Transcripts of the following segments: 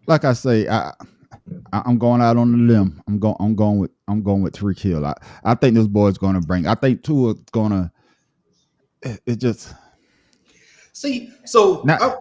like I say, I'm going out on the limb. I'm going with Tariq Hill. I think this boy's going to bring. I think Tua's going to. It just See, so not.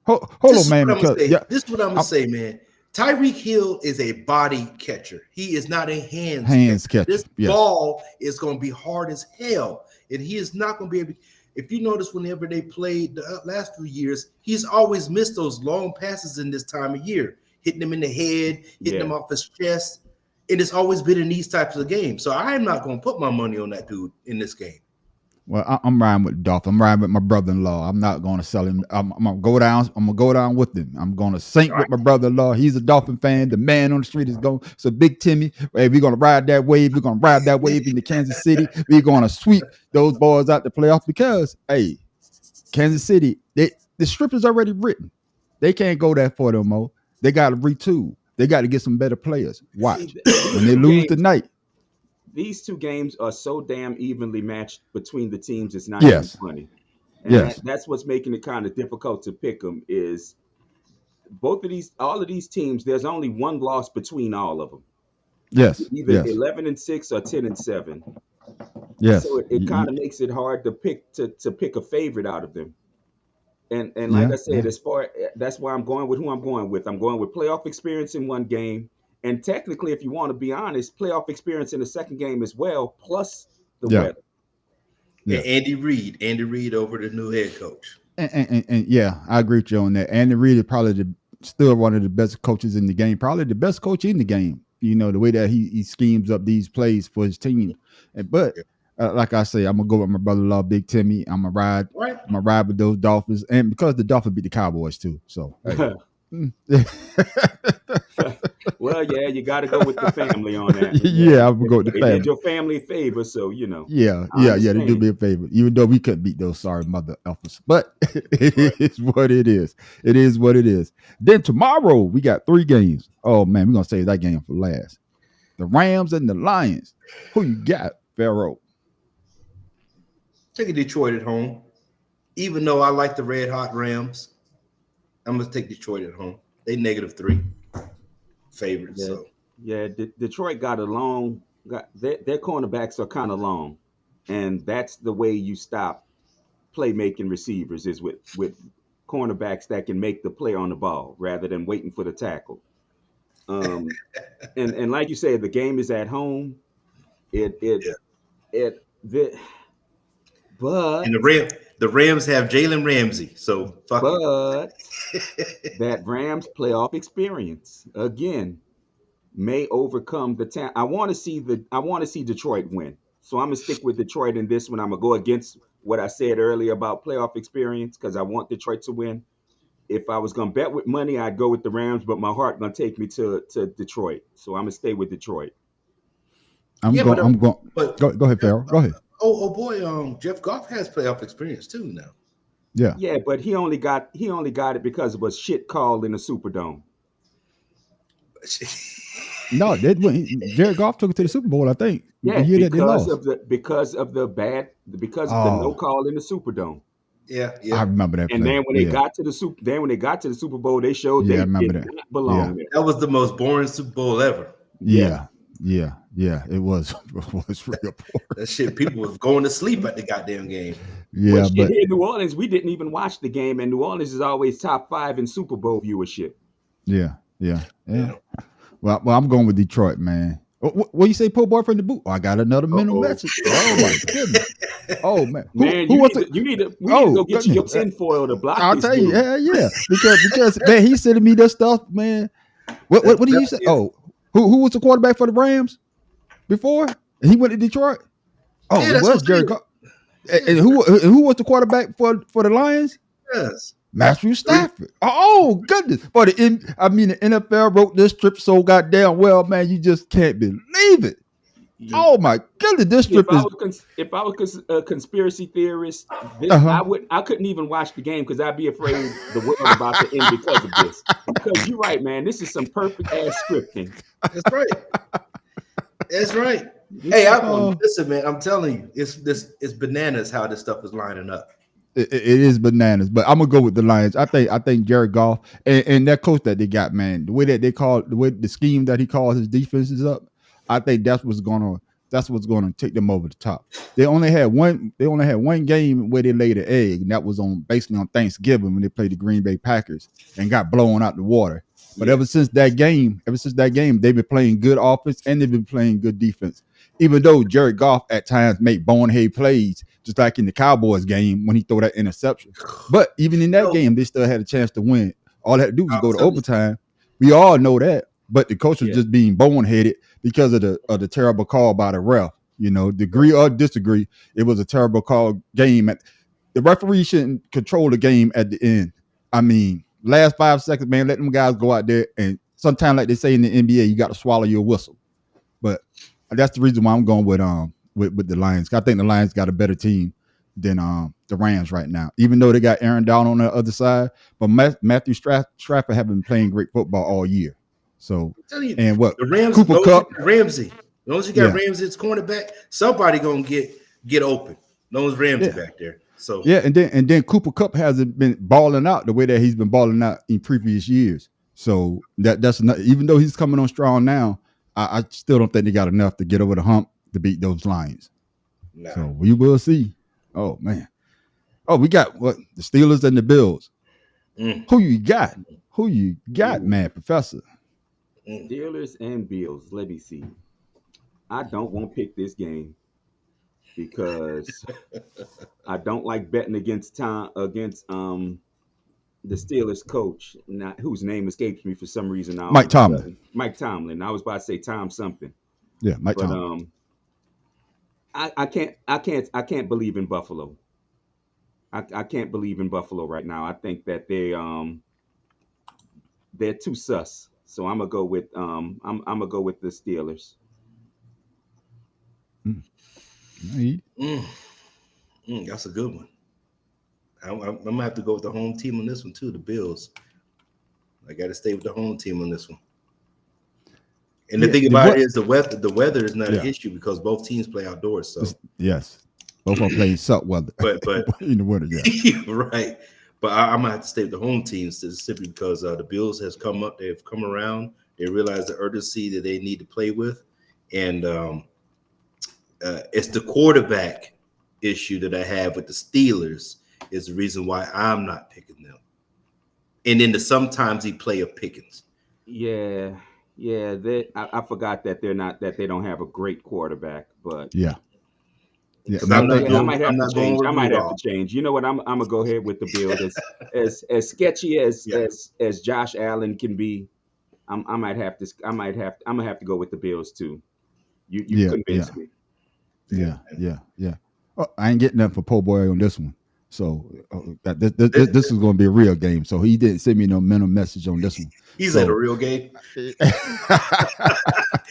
Hold this on, is man. what I'm gonna Because say. yeah, This is what I'm gonna I'm, say, man. Tyreek Hill is a body catcher. He is not a hands catcher. hands catcher. This Yes, ball is gonna be hard as hell, and he is not gonna be able. If you notice, whenever they played the last few years, he's always missed those long passes in this time of year, hitting him in the head, hitting Yeah. him off his chest. It has always been in these types of games. So I am not gonna put my money on that dude in this game. well, I'm riding with Dolph. I'm riding with my brother-in-law. I'm not going to sell him. I'm gonna go down. I'm gonna go down with him. I'm gonna sink with my brother-in-law. He's a Dolphin fan. The man on the street is going. So Big Timmy, hey, we're gonna ride that wave. We're gonna ride that wave into Kansas City. We're gonna sweep those boys out the playoff because hey, Kansas City, the script is already written. They can't go that far no more. They got to retool. They got to get some better players. See, Watch when they lose tonight. these two games are so damn evenly matched between the teams. It's not even Yes, funny, and yes, that's what's making it kind of difficult to pick them. Is all of these teams? There's only one loss between all of them. yes, Either yes, 11-6 or 10-7. So yes. it kind of makes it hard to pick a favorite out of them. And like Yeah, I yeah. said, as far that's why I'm going with who I'm going with. I'm going with playoff experience in one game, and technically, if you want to be honest, playoff experience in the second game as well, plus the Yeah, weather. And yeah. Andy Reid over the new head coach. And yeah, I agree with you on that. Andy Reid is probably still one of the best coaches in the game, probably the best coach in the game. You know, the way that he schemes up these plays for his team. But like I say, I'm gonna go with my brother-in-law, Big Timmy. Right? I'm gonna ride with those Dolphins, and because the Dolphins beat the Cowboys too. So hey. Well, yeah, you got to go with the family on that. Yeah, I'm gonna go with the They did family. your family a favor, so I Yeah, they do understand. me a favor. Even though we couldn't beat those sorry mother effers. But Right. it is what it is. It is what it is. Then tomorrow we got 3 games. Oh man, we're gonna save that game for last. The Rams and the Lions. Who you got, Pharaoh? Taking Detroit at home. Even though I like the Red Hot Rams, I'm gonna take Detroit at home. They -3 favorites. Yeah, So yeah. Detroit got a long. Got their cornerbacks are kind of long, and that's the way you stop playmaking receivers is with cornerbacks that can make the play on the ball rather than waiting for the tackle. Um, and like you said, the game is at home. It it yeah. it the And but the Rams have Jalen Ramsey. So fuck it. but that Rams playoff experience again may overcome the town. I want to see Detroit win. So I'm gonna stick with Detroit in this one. I'm gonna go against what I said earlier about playoff experience because I want Detroit to win. If I was gonna bet with money, I'd go with the Rams, but my heart gonna take me to Detroit. So I'm gonna stay with Detroit. I'm Yeah, going. I'm going. but Go ahead, Pharaoh. Go ahead. oh boy, Jeff Goff has playoff experience too now. Yeah. Yeah, but he only got it because of a shit call in the Superdome. No, they went. Jared Goff took it to the Super Bowl. I think the Yeah, year that they lost. because of the no Oh, call in the Superdome. Yeah, I yeah. remember that And play. then when they Yeah, got to the Super Bowl, they showed yeah, I they remember did that. not Yeah, belong there. That was the most boring Super Bowl ever. Yeah. yeah. It was it was real poor. That shit, people was going to sleep at the goddamn game. Well, Yeah, shit, but here in New Orleans, we didn't even watch the game, and New Orleans is always top five in Super Bowl viewership. yeah. Yeah. Well, I'm going with Detroit, man. What you say, poor boy from the boot? Oh, I got another Uh mental oh, message. Oh my goodness. Oh man, man, who you was need the? to, we need to Oh go get you your goodness, tinfoil to block I'll this tell you. dude. Yeah, because man, he's sending me that stuff, man. That, What did that you say? is Oh, who was the quarterback for the Rams before he went to Detroit? Oh, yeah, it that's what was I'm Jared saying. Goff. Yeah, And who was the quarterback for the Lions? yes. Matthew Three. Stafford. Oh goodness! But the NFL wrote this script so goddamn well, man. You just can't believe it. Mm. Oh my goodness, this If strip I is. was a conspiracy theorist, Uh this huh. I couldn't even watch the game because I'd be afraid the world about to end because of this. Because you're right, man. This is some perfect ass scripting. That's right. That's right. This Hey, is I Oh listen, man. I'm telling you, it's bananas how this stuff is lining up. it is bananas. But I'm gonna go with the Lions. I think Jared Goff and that coach that they got, man, the way that they call the way the scheme that he calls his defenses up, I think that's what's gonna take them over the top. They only had one game where they laid an egg, and that was on basically on Thanksgiving when they played the Green Bay Packers and got blown out the water. But ever since that game, they've been playing good offense and they've been playing good defense. Even though Jared Goff at times make bonehead plays, just like in the Cowboys game when he threw that interception. But even in that game, they still had a chance to win. All they had to do was go to overtime. We all know that. But the coach was just being boneheaded because of the terrible call by the ref. You know, agree or disagree, it was a terrible call game. The referee shouldn't control the game at the end. I mean, last 5 seconds, man, let them guys go out there. And sometimes, like they say in the NBA, you got to swallow your whistle. But that's the reason why I'm going with the Lions. I think the Lions got a better team than the Rams right now, even though they got Aaron Donald on the other side. But Matthew Stafford have been playing great football all year. So, and what the Rams, Cooper Kupp, Ramsey. As long as you got Ramsey as cornerback, somebody gonna get open. No one's Ramsey back there. So and then Cooper Kupp hasn't been balling out the way that he's been balling out in previous years. So that's not, even though he's coming on strong now, I still don't think they got enough to get over the hump to beat those Lions. Nah. So we will see. Oh man. Oh, we got the Steelers and the Bills. Who you got? Who you got, man, Professor? Steelers and Bills. Let me see. I don't want to pick this game because I don't like betting against the Steelers coach, whose name escapes me for some reason. Mike Tomlin. Mike Tomlin. I was about to say Tom something. Yeah, Mike Tomlin. I can't believe in Buffalo. I can't believe in Buffalo right now. I think that they're too sus. So I'm gonna go with I'm gonna go with the Steelers. That's a good one. I'm gonna have to go with the home team on this one too. The Bills. I got to stay with the home team on this one. And the thing about it is the weather is not an issue because both teams play outdoors. So yes, both are playing suck weather, but in the winter, right. But I'm gonna have to stay with the home teams simply because the Bills has come up. They've come around. They realize the urgency that they need to play with, and it's the quarterback issue that I have with the Steelers is the reason why I'm not picking them. And then the sometimes he play of Pickens. Yeah. I forgot that they don't have a great quarterback, but yeah. I might have to change. You know what? I'm gonna go ahead with the Bills. As sketchy as Josh Allen can be, I'm gonna have to go with the Bills too. You convinced me. Yeah. Oh, I ain't getting nothing for po' boy on this one. So this is going to be a real game. So he didn't send me no mental message on this one. He's at a real game. This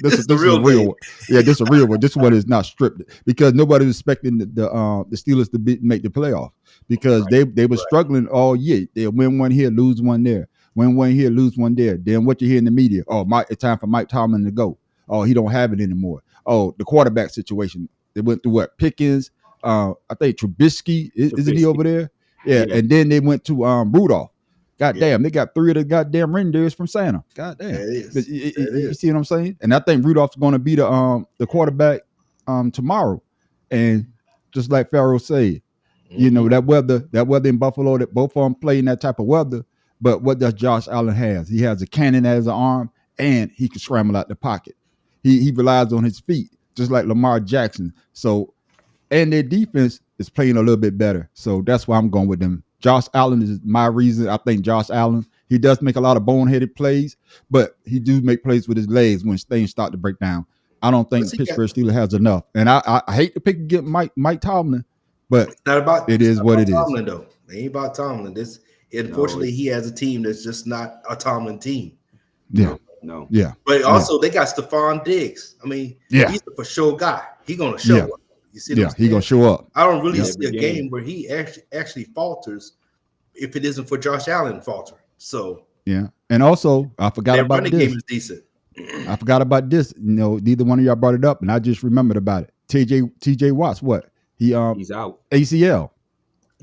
is a real one. Yeah, this is a real one. This one is not scripted because nobody was expecting the Steelers to make the playoff because they were struggling all year. They'll win one here, lose one there. Win one here, lose one there. Then what you hear in the media? Oh, it's time for Mike Tomlin to go. Oh, he don't have it anymore. Oh, the quarterback situation. They went through what? Pickens. I think Trubisky, isn't he over there? Yeah, and then they went to Rudolph. God damn, they got 3 of the goddamn reindeers from Santa. God damn. You see what I'm saying? And I think Rudolph's going to be the quarterback tomorrow. And just like Pharaoh said, you know, that weather in Buffalo, that both of them play in that type of weather. But what does Josh Allen have? He has a cannon as an arm, and he can scramble out the pocket. He relies on his feet, just like Lamar Jackson. So, and their defense is playing a little bit better. So that's why I'm going with them. Josh Allen is my reason. I think Josh Allen, he does make a lot of boneheaded plays, but he do make plays with his legs when things start to break down. I don't think Pittsburgh Steelers has enough. And I hate to pick against Mike Tomlin, but it's not about it is what it is. Tomlin, though. It ain't about Tomlin. Unfortunately, he has a team that's just not a Tomlin team. Yeah. No. Yeah. But also they got Stephon Diggs. I mean, he's a for sure guy. He's gonna show up. You see he's gonna show up. I don't really see a game where he actually falters if it isn't for Josh Allen faltering. So and also I forgot about this. Game is decent. I forgot about this. You know, neither one of y'all brought it up, and I just remembered about it. TJ Watts, what? He's out. ACL.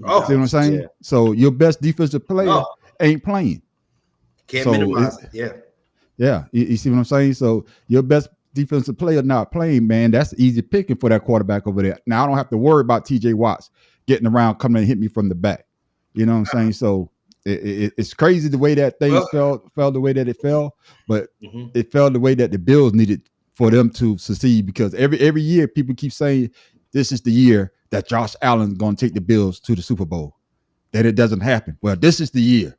Oh, See what I'm saying? Yeah. So your best defensive player oh, ain't playing. can't So minimize it. Yeah. yeah, you see what I'm saying? So your best defensive player not playing, man, that's easy picking for that quarterback over there. Now I don't have to worry about TJ Watts getting around, coming and hit me from the back. You know what I'm saying? So it's crazy the way that things fell the way that it fell, but it fell the way that the Bills needed for them to succeed, because every year people keep saying this is the year that Josh Allen's going to take the Bills to the Super Bowl. That it doesn't happen. Well, this is the year.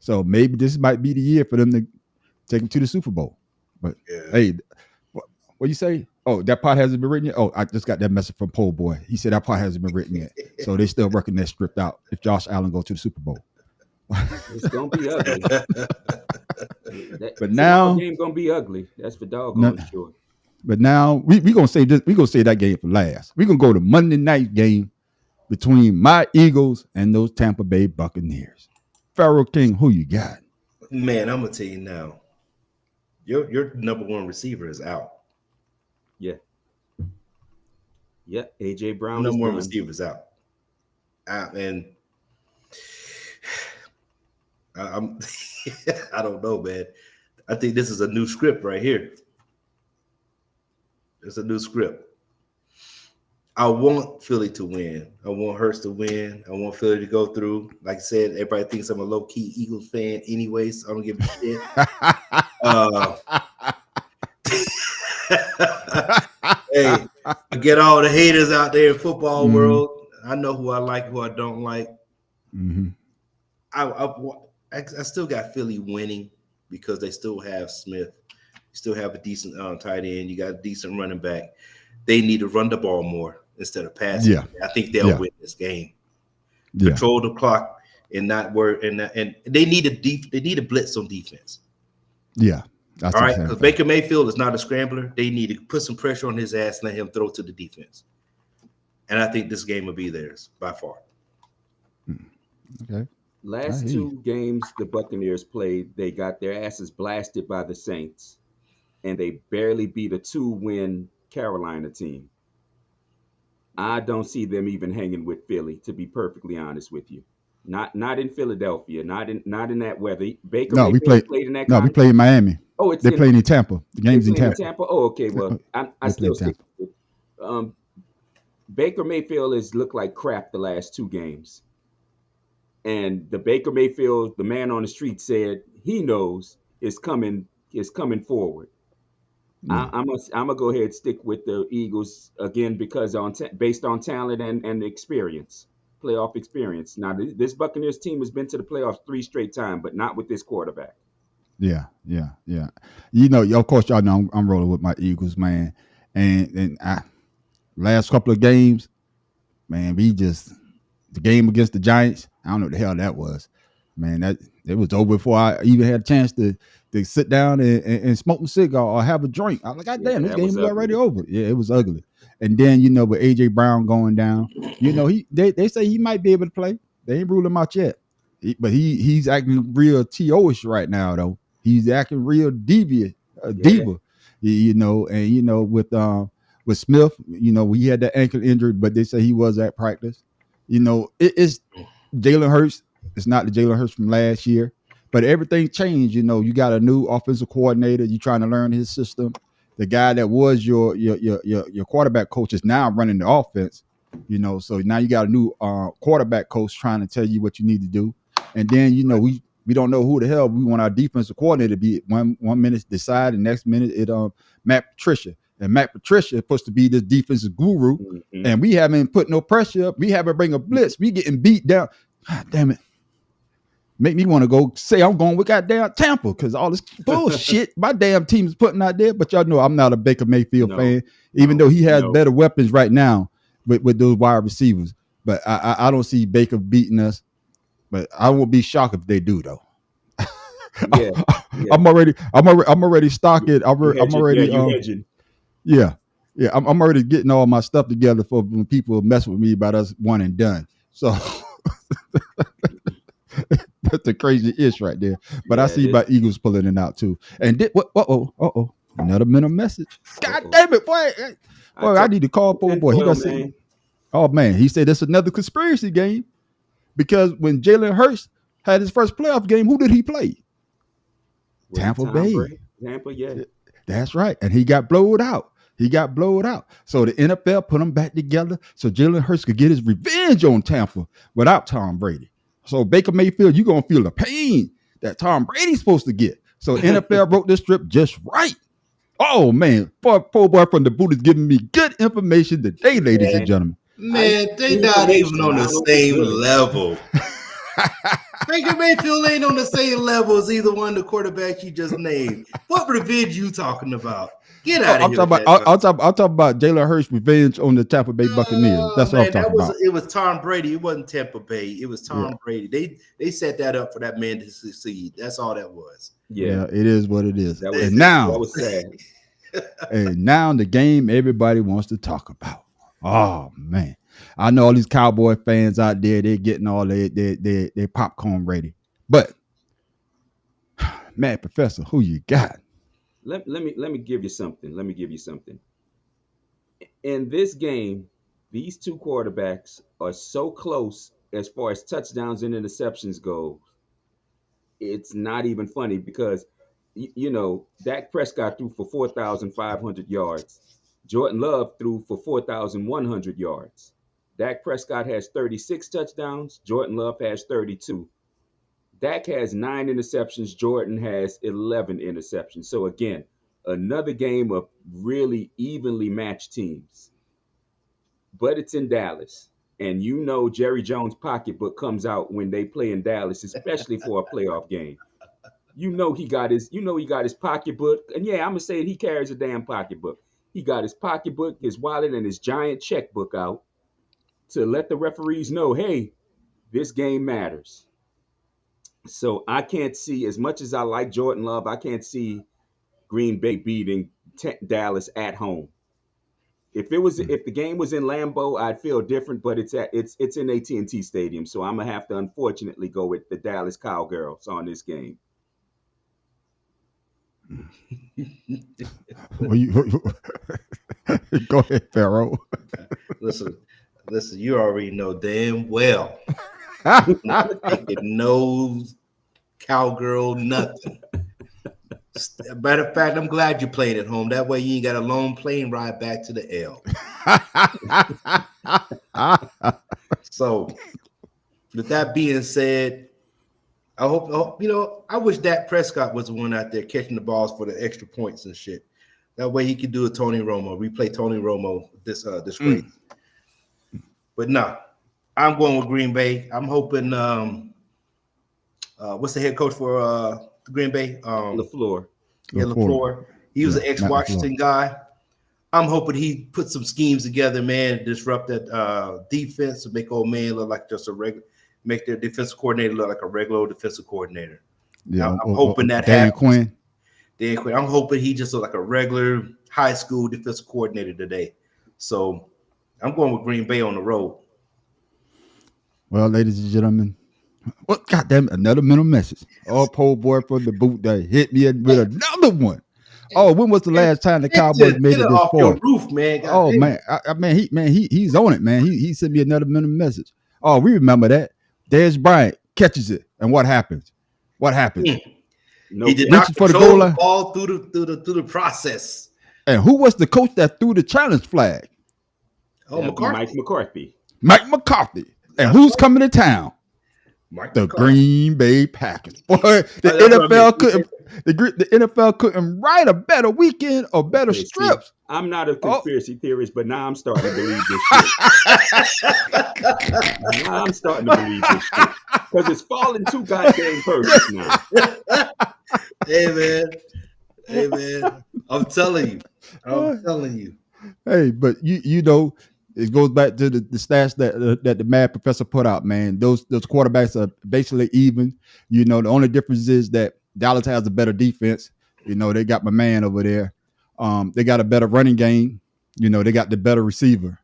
So maybe this might be the year for them to take them to the Super Bowl. But hey, what you say? Oh, that part hasn't been written yet? Oh, I just got that message from Pole Boy. He said that part hasn't been written yet. So they still working that script out if Josh Allen goes to the Super Bowl. It's gonna be ugly. But now game gonna be ugly. That's for doggone sure. But now we gonna say this. We gonna say that game for last. We gonna go to Monday night game between my Eagles and those Tampa Bay Buccaneers. Pharaoh King, who you got? Man, I'm gonna tell you now. Your number one receiver is out. Yeah. Yeah, AJ Brown. Number one receiver is out. And I'm I don't know, man. I think this is a new script right here. It's a new script. I want Philly to win. I want Hurts to win. I want Philly to go through. Like I said, everybody thinks I'm a low-key Eagles fan anyways. So I don't give a shit. Hey, forget all the haters out there in football world. I know who I like, who I don't like. I still got Philly winning because they still have Smith. You still have a decent tight end. You got a decent running back. They need to run the ball more instead of passing. Yeah. I think they'll win this game. Control the clock and not work. And they need a blitz on defense. Yeah. All right, because Baker Mayfield is not a scrambler. They need to put some pressure on his ass and let him throw to the defense. And I think this game will be theirs by far. Okay. Last two games the Buccaneers played, they got their asses blasted by the Saints, and they barely beat a 2-win Carolina team. I don't see them even hanging with Philly, to be perfectly honest with you. Not in Philadelphia, not in that weather. Baker we played in that. No, we played in Miami. Oh, they played in Tampa. The game's in Tampa. Oh, okay. Well, I still stick with Baker Mayfield has looked like crap the last two games. And the Baker Mayfield, the man on the street, said he knows is coming forward. I'm gonna go ahead and stick with the Eagles again because based on talent and experience, playoff experience. Now this Buccaneers team has been to the playoffs 3 straight times, but not with this quarterback. Yeah. You know, of course, y'all know I'm rolling with my Eagles, man. And last couple of games, man, the game against the Giants, I don't know what the hell that was. Man, that it was over before I even had a chance to sit down and smoke a cigar or have a drink. I was like, God damn, this game is already over. Yeah, it was ugly. And then, you know, with AJ Brown going down, you know, they say he might be able to play. They ain't ruled him out yet. But he's acting real T.O.ish right now, though. He's acting real diva, you know, and you know, with Smith, you know, he had that ankle injury, but they say he was at practice. You know, it's Jalen Hurts. It's not the Jalen Hurts from last year, but everything changed. You know, you got a new offensive coordinator. You're trying to learn his system. The guy that was your quarterback coach is now running the offense. You know, so now you got a new quarterback coach trying to tell you what you need to do. And then, you know, we don't know who the hell we want our defensive coordinator to be. One minute decide, the next minute it Matt Patricia. And Matt Patricia is supposed to be this defensive guru, and we haven't put no pressure up. We haven't bring a blitz. We getting beat down. God damn it. Make me want to go say I'm going with goddamn Tampa because all this bullshit my damn team is putting out there. But y'all know I'm not a Baker Mayfield fan, even though he has better weapons right now with those wide receivers. But I don't see Baker beating us. But I won't be shocked if they do, though. I'm already stocking. I'm already I'm already getting all my stuff together for when people mess with me about us one and done. So that's the crazy ish right there. But I see my Eagles pulling it out too. And another mental message. God damn it, boy! I need to call poor boy. He got something. Oh man, he said that's another conspiracy game. because when Jalen Hurts had his first playoff game, who did he play? Was it Tampa Tom Bay. Brady? Tampa, yeah. That's right. And he got blowed out. So the NFL put them back together so Jalen Hurts could get his revenge on Tampa without Tom Brady. So Baker Mayfield, you're going to feel the pain that Tom Brady's supposed to get. So NFL wrote this strip just right. Oh, man. Poor boy from the boot is giving me good information today, ladies and gentlemen. Man, they not even on the same level. Baker Mayfield ain't on the same level as either one of the quarterbacks you just named. What revenge you talking about? Get out of here. I'll talk about Jalen Hurts' revenge on the Tampa Bay Buccaneers. That's what I'm talking about. It was Tom Brady. It wasn't Tampa Bay. It was Tom Brady. They set that up for that man to succeed. That's all that was. Yeah, it is what it is. That was sad. And now the game everybody wants to talk about. Oh man, I know all these Cowboy fans out there. They're getting all their popcorn ready. But man, Professor, who you got? Let me give you something. In this game, these two quarterbacks are so close as far as touchdowns and interceptions go. It's not even funny because Dak Prescott threw for 4,500 yards. Jordan Love threw for 4,100 yards. Dak Prescott has 36 touchdowns. Jordan Love has 32. Dak has 9 interceptions. Jordan has 11 interceptions. So again, another game of really evenly matched teams. But it's in Dallas. And Jerry Jones' pocketbook comes out when they play in Dallas, especially for a playoff game. He got his pocketbook. And yeah, I'm gonna say he carries a damn pocketbook. He got his pocketbook, his wallet, and his giant checkbook out to let the referees know, hey, this game matters. So I can't see, as much as I like Jordan Love, I can't see Green Bay beating Dallas at home. If the game was in Lambeau, I'd feel different, but it's in AT&T Stadium, so I'm gonna have to unfortunately go with the Dallas Cowgirls on this game. Go ahead, Pharaoh. Listen, you already know damn well. Not taking no cowgirl, nothing. Matter of fact, I'm glad you're playing at home. That way you ain't got a long plane ride back to the L. So, with that being said, I hope I wish Dak Prescott was the one out there catching the balls for the extra points and shit. That way he could do a Tony Romo, replay Tony Romo this race. But no, I'm going with Green Bay. I'm hoping what's the head coach for Green Bay? LaFleur. Yeah, LaFleur. He was an ex-Washington guy. I'm hoping he put some schemes together, man, disrupt that defense to make old man look like just a regular, make their defensive coordinator look like a regular defensive coordinator. Yeah, I'm hoping that happens. Dan Quinn. I'm hoping he just look like a regular high school defensive coordinator today. So I'm going with Green Bay on the road. Well, ladies and gentlemen, what goddamn another mental message. Oh, poor boy from the boot that hit me with another one. Oh, when was the last time the Cowboys made it this far? Your roof, man. Oh man, he's on it, man. He sent me another mental message. Oh, we remember that. Dez Bryant catches it, and what happens? He did not control the ball through the process. And who was the coach that threw the challenge flag? Mike McCarthy. And who's coming to town? The Green Bay Packers. Boy, the NFL couldn't write a better weekend or better strips. I'm not a conspiracy theorist, but now I'm starting to believe this shit. Because it's falling too goddamn perfect now. Hey man, I'm telling you. Hey, but you know, it goes back to the stats that the Mad Professor put out, man. Those quarterbacks are basically even. You know, the only difference is that Dallas has a better defense. You know, they got my man over there. They got a better running game. You know, they got the better receiver.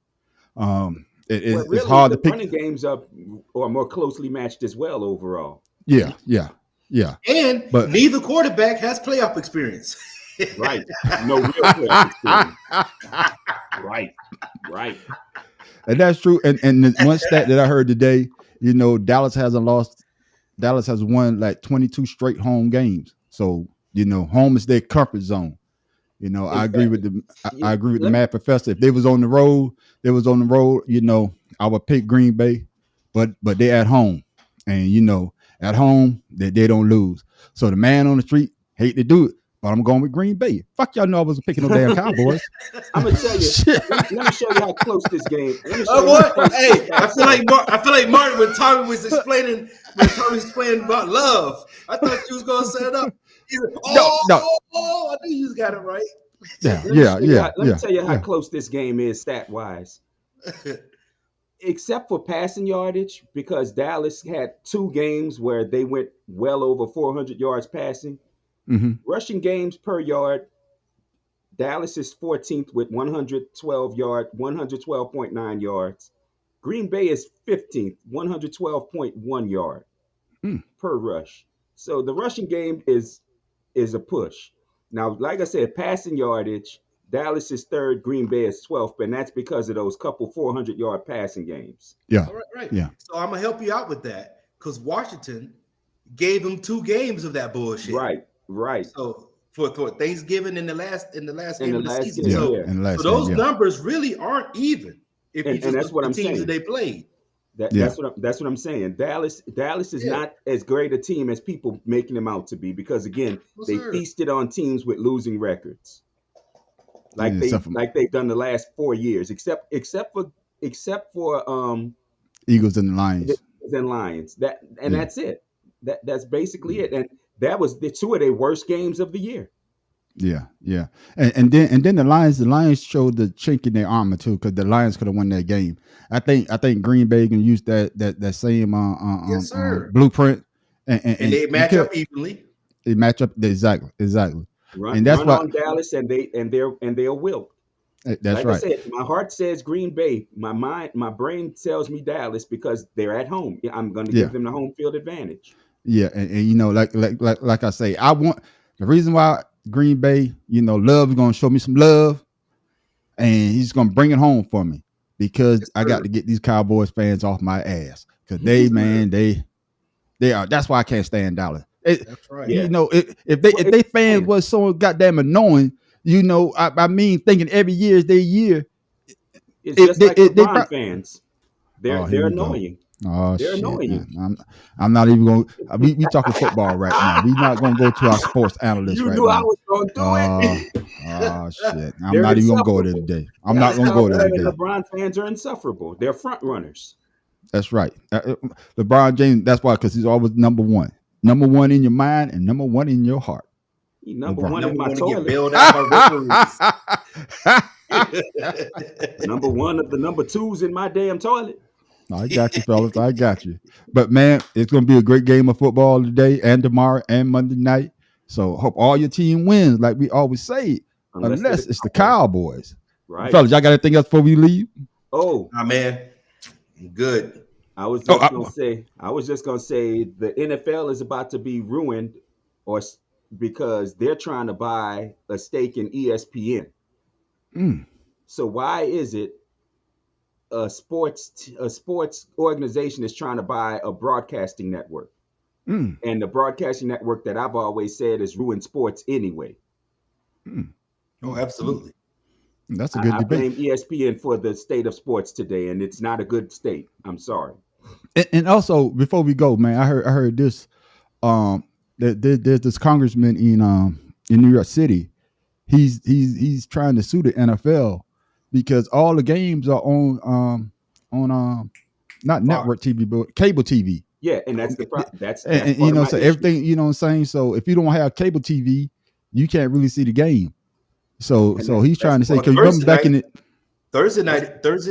It's hard to pick. Running games are more closely matched as well overall. Yeah. And neither quarterback has playoff experience. Right. No real playoff experience. Right. And that's true. And one stat that I heard today You know, Dallas hasn't lost. Dallas has won like 22 straight home games. So, you know, home is their comfort zone. You know, I agree with Exactly. the I You, agree with the let me, Mad Professor. If they was on the road, you know, I would pick Green Bay, but they're at home. And you know, at home, they don't lose. So the man on the street hate to do it, but I'm going with Green Bay. Fuck y'all know I wasn't picking no damn Cowboys. I'm gonna tell you. Shit. Let me show you how close this game. Let me show Oh you how boy, close this hey, I feel like Martin when Tommy was explaining about love. I thought you was gonna set it up. He's like, No, no. I knew you got it right. Yeah, Let me yeah, show you yeah, how. Let me yeah, tell you how yeah. close this game is stat wise. Except for passing yardage, because Dallas had 2 games where they went well over 400 yards passing. Hmm. Rushing games per yard, Dallas is 14th with 112.9 yards. Green Bay is 15th, 112.1 yard Mm. per rush. So the rushing game is a push. Now, like I said, passing yardage, Dallas is third, Green Bay is 12th, and that's because of those couple 400-yard passing games. Yeah, All right, right. yeah, So I'm gonna help you out with that because Washington gave him 2 games of that bullshit. Right, right. So for Thanksgiving in the last In game the of the last season. game, yeah. So yeah. In the so last game, those yeah, numbers really aren't even if you And just that's look what at I'm the teams that saying. they played. yeah, That's what I'm saying. Dallas is Yeah, not as great a team as people making them out to be because again, well, they sir. feasted on teams with losing records. yeah. Except for Like they've done the last 4 years, except for Eagles and the the Lions. Lions. Yeah, That's it. That's basically it. And that was the 2 of their worst games of the year. yeah, yeah. And then the Lions showed the chink in their armor too, because the Lions could have won that game. I think Green Bay can use that same Yes, sir. blueprint, And and they you match could up evenly. they match up exactly, Run and that's run why on Dallas and they'll wilt. that's Like I right. said, my heart says Green Bay. My brain tells me Dallas because they're at home. I'm going to Yeah, give them the home field advantage. yeah, and you know, like I say, I want the reason why Green Bay, you know, Love is gonna show me some love, and he's gonna bring it home for me because Yes, I got sir. to get these Cowboys fans off my ass because Yes, sir. they are. That's why I can't stand Dallas. That's right. You Yeah. know, if Well, they fans man, was so goddamn annoying, you know, I mean, thinking every year is their year. it's just like They LeBron fans. oh, here They're we go. annoying. Oh They're shit! annoying. I'm not even going. We talking football right now. We not going to go to our sports analyst You right knew I now. was going to do Uh, it. shit. I'm They're not even going to go there insufferable. today. I'm not Dallas going to go there Cowboys and today. LeBron fans are insufferable. They're front runners. That's right. LeBron James. That's why, because he's always number one in your mind and number one in your heart. He number LeBron. one in Number my one to get toilet. bailed out by referees. Number one of the number twos in my damn toilet. I got you, fellas. I got you. But man, it's going to be a great game of football today and tomorrow and Monday night. So hope all your team wins, like we always say, Unless they're the unless it's the Cowboys. Cowboys. Right. Fellas, y'all got anything else before we leave? Oh, Nah, man. Good. I was Oh, just gonna say the NFL is about to be ruined, because they're trying to buy a stake in ESPN. mm, So why is it a sports organization is trying to buy a broadcasting network, mm, and the broadcasting network that I've always said is ruined sports anyway? mm. Oh, absolutely. That's a good I debate. blame ESPN for the state of sports today, and it's not a good state. I'm sorry. And also, before we go, man, I heard this. There's this congressman in New York City. He's trying to sue the NFL because all the games are on not Fox. network TV but cable TV. Yeah, and that's the problem. That's And part you of know, my so issue. everything, you know what I'm saying? So if you don't have cable TV, you can't really see the game. So And he's trying to say, Well, because you remember back in it, Thursday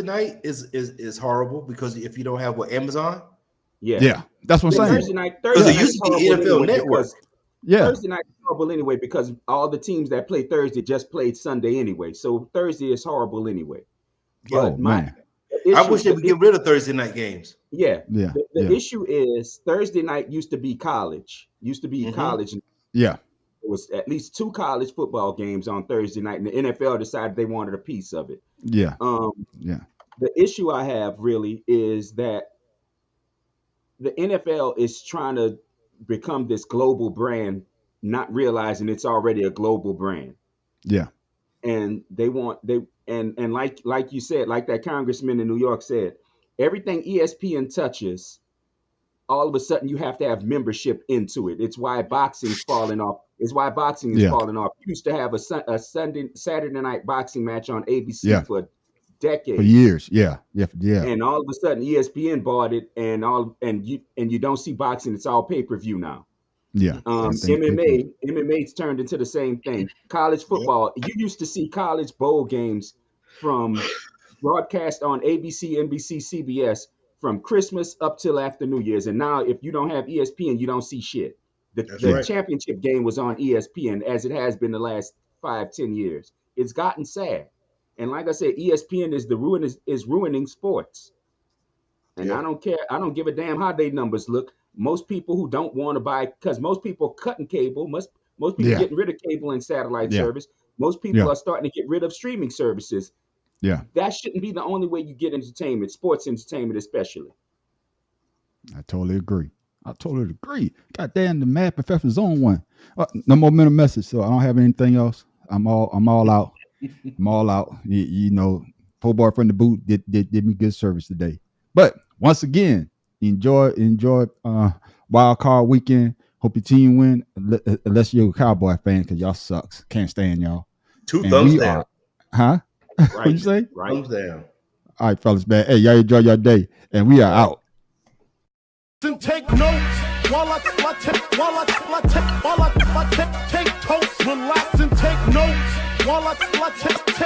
night is horrible because if you don't have Amazon, Yeah. yeah, that's what I'm And saying. Thursday night because it is used to be horrible NFL anyway Network. because Yeah, Thursday night is horrible anyway because all the teams that play Thursday just played Sunday anyway. So Thursday is horrible anyway. oh But man, I wish they would get rid of Thursday night games. yeah. yeah, The yeah, issue is Thursday night used to be college. Mhm. College. yeah, There was at least 2 college football games on Thursday night, and the NFL decided they wanted a piece of it. yeah, Um, yeah. the issue I have really is that the NFL is trying to become this global brand, not realizing it's already a global brand. Yeah. And like you said, like that congressman in New York said, everything ESPN touches, all of a sudden you have to have membership into it. It's why boxing's falling off. It's why boxing is falling off. You used to have a Saturday night boxing match on ABC for decades, for years. Yeah. And all of a sudden ESPN bought it, and you don't see boxing. It's all pay-per-view now. Yeah. MMA's turned into the same thing. College football, you used to see college bowl games from broadcast on ABC, NBC, CBS from Christmas up till after New Year's. And now if you don't have ESPN, you don't see shit. The championship game was on ESPN, as it has been the last 5-10 years. It's gotten sad. And like I said, ESPN is ruining sports. And I don't care. I don't give a damn how they numbers look. Most people who don't want to buy, because most people are cutting cable, most people getting rid of cable and satellite service. Most people are starting to get rid of streaming services. Yeah. That shouldn't be the only way you get entertainment, sports entertainment especially. I totally agree. God damn, the Mad Professor's on one. No more mental message, so I don't have anything else. I'm all out. I'm all out. You know, poor boy from the boot did me good service today. But once again, enjoy wild card weekend. Hope your team win, unless you're a Cowboy fan, because y'all sucks. Can't stand y'all. Two thumbs down. Huh? Right. What'd you say? Right. Thumbs down. All right, fellas, man. Hey, y'all enjoy your day, and we are out. And take notes while I take toast, relax and take notes while I take